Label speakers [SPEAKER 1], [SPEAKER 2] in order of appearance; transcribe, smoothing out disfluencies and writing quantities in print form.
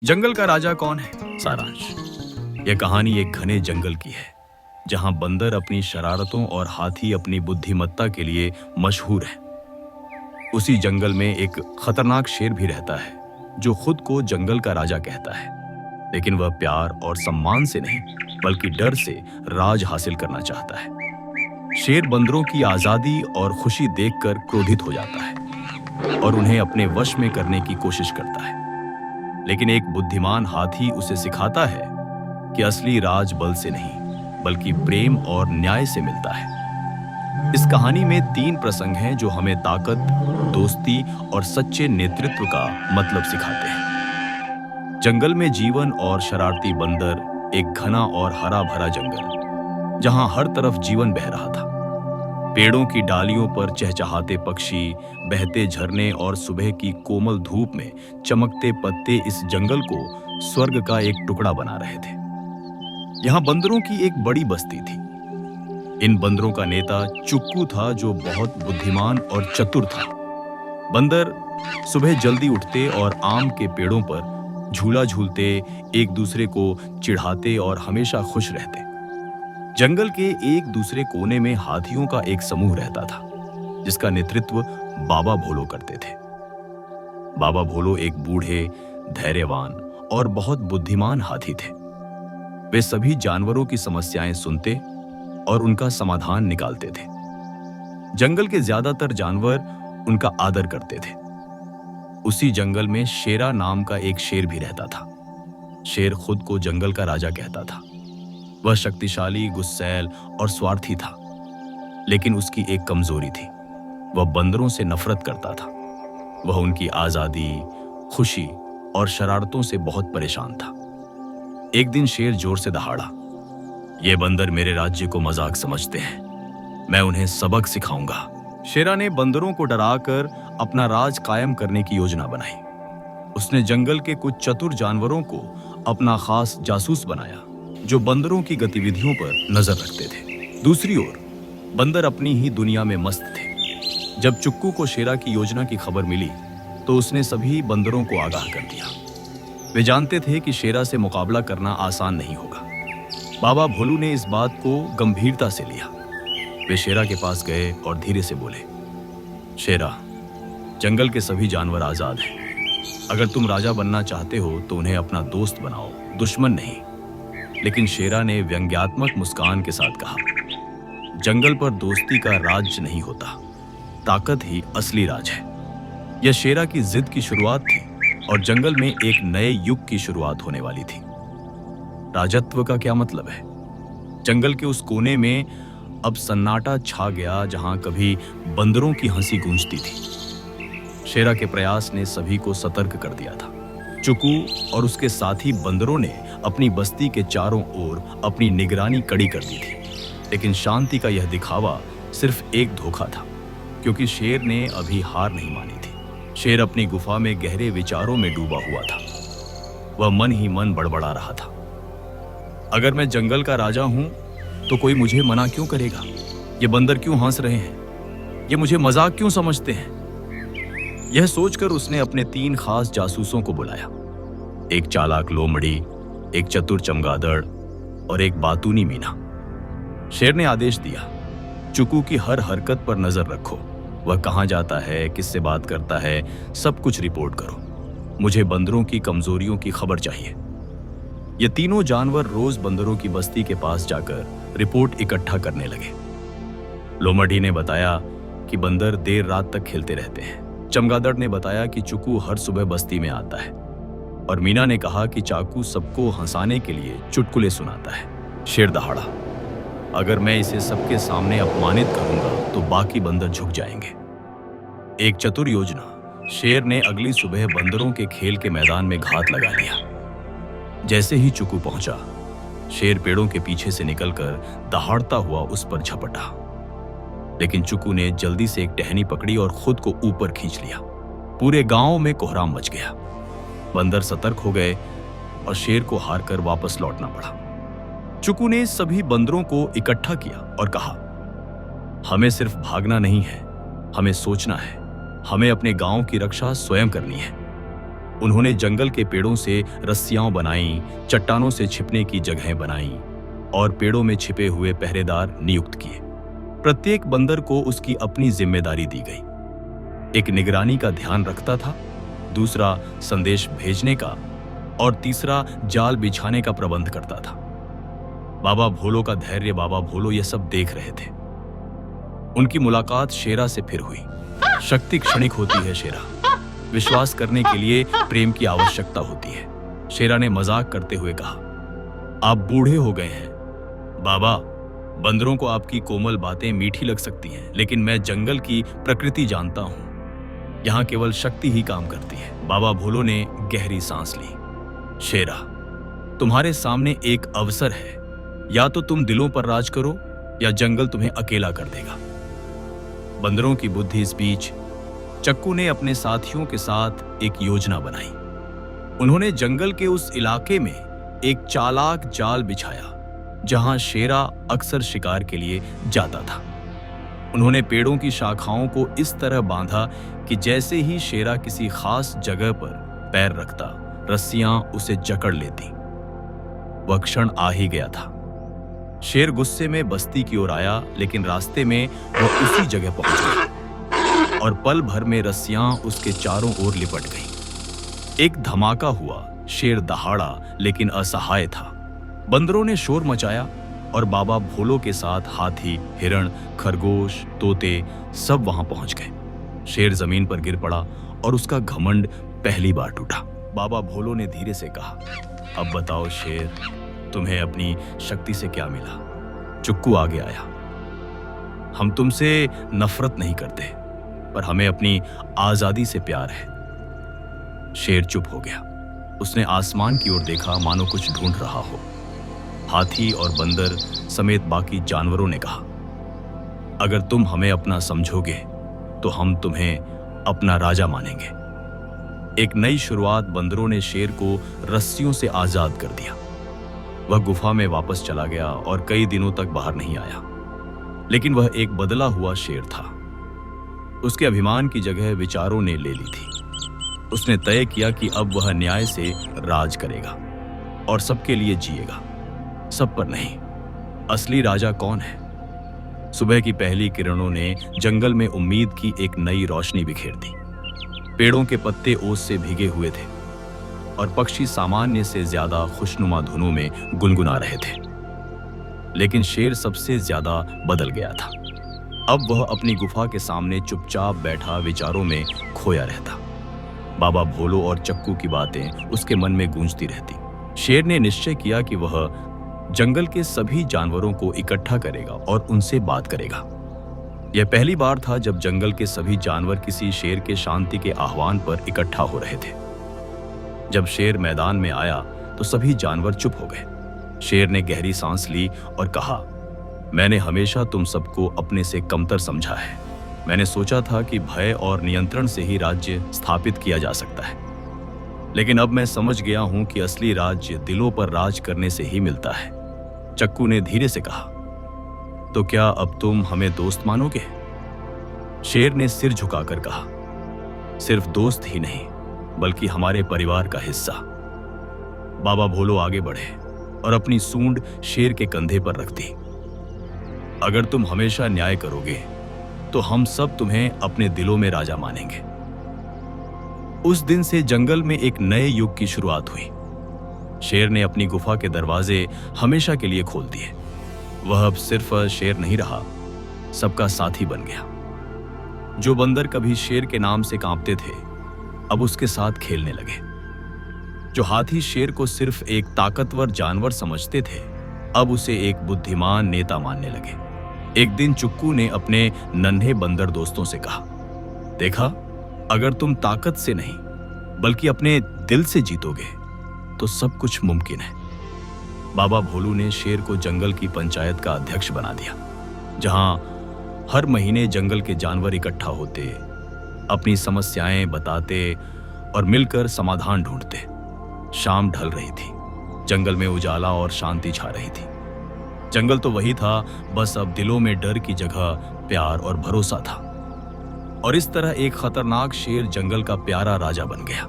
[SPEAKER 1] जंगल का राजा कौन है? सारांश। यह कहानी एक घने जंगल की है जहां बंदर अपनी शरारतों और हाथी अपनी बुद्धिमत्ता के लिए मशहूर है। उसी जंगल में एक खतरनाक शेर भी रहता है जो खुद को जंगल का राजा कहता है, लेकिन वह प्यार और सम्मान से नहीं बल्कि डर से राज हासिल करना चाहता है। शेर बंदरों की आजादी और खुशी देखकर क्रोधित हो जाता है और उन्हें अपने वश में करने की कोशिश करता है, लेकिन एक बुद्धिमान हाथी उसे सिखाता है कि असली राज बल से नहीं बल्कि प्रेम और न्याय से मिलता है। इस कहानी में 3 प्रसंग हैं जो हमें ताकत, दोस्ती और सच्चे नेतृत्व का मतलब सिखाते हैं। जंगल में जीवन और शरारती बंदर, एक घना और हरा भरा जंगल जहां हर तरफ जीवन बह रहा था। पेड़ों की डालियों पर चहचहाते पक्षी, बहते झरने और सुबह की कोमल धूप में चमकते पत्ते इस जंगल को स्वर्ग का एक टुकड़ा बना रहे थे। यहाँ बंदरों की एक बड़ी बस्ती थी। इन बंदरों का नेता चुक्कू था जो बहुत बुद्धिमान और चतुर था। बंदर सुबह जल्दी उठते और आम के पेड़ों पर झूला झूलते, एक दूसरे को चिढ़ाते और हमेशा खुश रहते। जंगल के एक दूसरे कोने में हाथियों का एक समूह रहता था जिसका नेतृत्व बाबा भोलो करते थे। बाबा भोलो एक बूढ़े, धैर्यवान और बहुत बुद्धिमान हाथी थे। वे सभी जानवरों की समस्याएं सुनते और उनका समाधान निकालते थे। जंगल के ज्यादातर जानवर उनका आदर करते थे। उसी जंगल में शेरा नाम का एक शेर भी रहता था। शेर खुद को जंगल का राजा कहता था। वह शक्तिशाली, गुस्सैल और स्वार्थी था, लेकिन उसकी एक कमजोरी थी। वह बंदरों से नफरत करता था। वह उनकी आजादी, खुशी और शरारतों से बहुत परेशान था। एक दिन शेर जोर से दहाड़ा, "ये बंदर मेरे राज्य को मजाक समझते हैं। मैं उन्हें सबक सिखाऊंगा।" शेरा ने बंदरों को डराकर अपना राज कायम करने की योजना बनाई। उसने जंगल के कुछ चतुर जानवरों को अपना खास जासूस बनाया जो बंदरों की गतिविधियों पर नजर रखते थे। दूसरी ओर बंदर अपनी ही दुनिया में मस्त थे। जब चुक्कू को शेरा की योजना की खबर मिली तो उसने सभी बंदरों को आगाह कर दिया। वे जानते थे कि शेरा से मुकाबला करना आसान नहीं होगा। बाबा भोलू ने इस बात को गंभीरता से लिया। वे शेरा के पास गए और धीरे से बोले, "शेरा, जंगल के सभी जानवर आजाद हैं। अगर तुम राजा बनना चाहते हो तो उन्हें अपना दोस्त बनाओ, दुश्मन नहीं।" लेकिन शेरा ने व्यंग्यात्मक मुस्कान के साथ कहा, "जंगल पर दोस्ती का राज नहीं होता, ताकत ही असली राज है।" यह शेरा की जिद की शुरुआत थी और जंगल में एक नए युग की शुरुआत होने वाली थी। राजत्व का क्या मतलब है? जंगल के उस कोने में अब सन्नाटा छा गया जहां कभी बंदरों की हंसी गूंजती थी। शेरा के प्रयास ने सभी को सतर्क कर दिया था। चुकू और उसके साथी बंदरों ने अपनी बस्ती के चारों ओर अपनी निगरानी कड़ी कर दी थी, लेकिन शांति का यह दिखावा सिर्फ एक धोखा था, क्योंकि शेर ने अभी हार नहीं मानी थी। शेर अपनी गुफा में गहरे विचारों में डूबा हुआ था। वह मन ही मन बड़बड़ा रहा था, "अगर मैं जंगल का राजा हूं तो कोई मुझे मना क्यों करेगा? ये बंदर क्यों हंस रहे हैं? ये मुझे मजाक क्यों समझते हैं?" यह सोचकर उसने अपने 3 खास जासूसों को बुलाया। एक चालाक लोमड़ी, एक चतुर चमगादड़ और एक बातूनी मीना। शेर ने आदेश दिया, "चुकू की हर हरकत पर नजर रखो। वह कहाँ जाता है, किससे बात करता है, सब कुछ रिपोर्ट करो। मुझे बंदरों की कमजोरियों की खबर चाहिए।" ये तीनों जानवर रोज बंदरों की बस्ती के पास जाकर रिपोर्ट इकट्ठा करने लगे। लोमड़ी ने बताया कि बंदर देर रात तक खेलते रहते हैं। चमगादड़ ने बताया कि चुकू हर सुबह बस्ती में आता है, और मीना ने कहा कि चाकू सबको हंसाने के लिए चुटकुले सुनाता है। शेर दहाड़ा, "अगर मैं इसे सबके सामने अपमानित करूंगा तो बाकी बंदर झुक जाएंगे।" एक चतुर योजना। शेर ने अगली सुबह बंदरों के खेल के मैदान में घात लगा लिया। जैसे ही चुकू पहुंचा, शेर पेड़ों के पीछे से निकलकर दहाड़ता हुआ उस पर झपटा, लेकिन चुकू ने जल्दी से एक टहनी पकड़ी और खुद को ऊपर खींच लिया। पूरे गांव में कोहराम मच गया। बंदर सतर्क हो गए और शेर को हार कर वापस लौटना पड़ा। चुकू ने सभी बंदरों को इकट्ठा किया और कहा, "हमें सिर्फ भागना नहीं है, हमें सोचना है। हमें अपने गांव की रक्षा स्वयं करनी है।" उन्होंने जंगल के पेड़ों से रस्सियां बनाई, चट्टानों से छिपने की जगहें बनाई और पेड़ों में छिपे हुए पहरेदार नियुक्त किए। प्रत्येक बंदर को उसकी अपनी जिम्मेदारी दी गई। एक निगरानी का ध्यान रखता था, दूसरा संदेश भेजने का और तीसरा जाल बिछाने का प्रबंध करता था। बाबा भोलो का धैर्य, बाबा भोलो ये सब देख रहे थे। उनकी मुलाकात शेरा से फिर हुई। शक्ति क्षणिक होती है शेरा, विश्वास करने के लिए प्रेम की आवश्यकता होती है। शेरा ने मजाक करते हुए कहा, आप बूढ़े हो गए हैं बाबा। बंदरों को आपकी कोमल बातें मीठी लग सकती हैं, लेकिन मैं जंगल की प्रकृति जानता हूं। यहां केवल शक्ति ही काम करती है। बाबा भोलो ने गहरी सांस ली। शेरा, तुम्हारे सामने एक अवसर है। या तो तुम दिलों पर राज करो या जंगल तुम्हें अकेला कर देगा। बंदरों की बुद्धि इस बीच चक्कू ने अपने साथियों के साथ एक योजना बनाई। उन्होंने जंगल के उस इलाके में एक चालाक जाल बिछाया जहां शेरा अक्सर शिकार के लिए जाता था। उन्होंने पेड़ों की शाखाओं को इस तरह बांधा कि जैसे ही शेरा किसी खास जगह पर पैर रखता, रस्सियां उसे जकड़ लेती। वह क्षण आ ही गया था। शेर गुस्से में बस्ती की ओर आया, लेकिन रास्ते में वह उसी जगह पहुंच गया और पल भर में रस्सियां उसके चारों ओर लिपट गईं। एक धमाका हुआ। शेर दहाड़ा लेकिन असहाय था। बंदरों ने शोर मचाया और बाबा भोलो के साथ हाथी, हिरण, खरगोश, तोते सब वहां पहुंच गए। शेर जमीन पर गिर पड़ा और उसका घमंड पहली बार टूटा। बाबा भोलो ने धीरे से कहा, अब बताओ शेर, तुम्हें अपनी शक्ति से क्या मिला? चुक्कू आगे आया। हम तुमसे नफरत नहीं करते, पर हमें अपनी आजादी से प्यार है। शेर चुप हो गया। उसने आसमान की ओर देखा, मानो कुछ ढूंढ रहा हो। हाथी और बंदर समेत बाकी जानवरों ने कहा, अगर तुम हमें अपना समझोगे तो हम तुम्हें अपना राजा मानेंगे। एक नई शुरुआत। बंदरों ने शेर को रस्सियों से आजाद कर दिया। वह गुफा में वापस चला गया और कई दिनों तक बाहर नहीं आया। लेकिन वह एक बदला हुआ शेर था। उसके अभिमान की जगह विचारों ने ले ली थी। उसने तय किया कि अब वह न्याय से राज करेगा और सबके लिए जिएगा, सब पर नहीं। असली राजा कौन है? सुबह की पहली किरणों ने जंगल में उम्मीद की एक नई रोशनी बिखेर दी। पेड़ों के पत्ते ओस से भीगे हुए थे और पक्षी सामान्य से ज्यादा खुशनुमा धुनों में गुनगुना रहे थे। लेकिन शेर सबसे ज्यादा बदल गया था। अब वह अपनी गुफा के सामने चुपचाप बैठा विचारों में खोया रहता। बाबा भोलो और चक्कू की बातें उसके मन में गूंजती रहती। शेर ने निश्चय किया कि वह जंगल के सभी जानवरों को इकट्ठा करेगा और उनसे बात करेगा। यह पहली बार था जब जंगल के सभी जानवर किसी शेर के शांति के आह्वान पर इकट्ठा हो रहे थे। जब शेर मैदान में आया तो सभी जानवर चुप हो गए। शेर ने गहरी सांस ली और कहा, मैंने हमेशा तुम सबको अपने से कमतर समझा है। मैंने सोचा था कि भय और नियंत्रण से ही राज्य स्थापित किया जा सकता है, लेकिन अब मैं समझ गया हूं कि असली राज्य दिलों पर राज करने से ही मिलता है। चक्कू ने धीरे से कहा, तो क्या अब तुम हमें दोस्त मानोगे? शेर ने सिर झुकाकर कहा, सिर्फ दोस्त ही नहीं बल्कि हमारे परिवार का हिस्सा। बाबा भोलो आगे बढ़े और अपनी सूंड शेर के कंधे पर रख दी। अगर तुम हमेशा न्याय करोगे तो हम सब तुम्हें अपने दिलों में राजा मानेंगे। उस दिन से जंगल में एक नए युग की शुरुआत हुई। शेर ने अपनी गुफा के दरवाजे हमेशा के लिए खोल दिए। वह अब सिर्फ शेर नहीं रहा, सबका साथी बन गया। जो बंदर कभी शेर के नाम से कांपते थे, अब उसके साथ खेलने लगे। जो हाथी शेर को सिर्फ एक ताकतवर जानवर समझते थे, अब उसे एक बुद्धिमान नेता मानने लगे। एक दिन चुक्कू ने अपने नन्हे बंदर दोस्तों से कहा, देखा, अगर तुम ताकत से नहीं बल्कि अपने दिल से जीतोगे तो सब कुछ मुमकिन है। बाबा भोलू ने शेर को जंगल की पंचायत का अध्यक्ष बना दिया, जहां हर महीने जंगल के जानवर इकट्ठा होते, अपनी समस्याएं बताते और मिलकर समाधान ढूंढते। शाम ढल रही थी, जंगल में उजाला और शांति छा रही थी। जंगल तो वही था, बस अब दिलों में डर की जगह प्यार और भरोसा था। और इस तरह एक खतरनाक शेर जंगल का प्यारा राजा बन गया।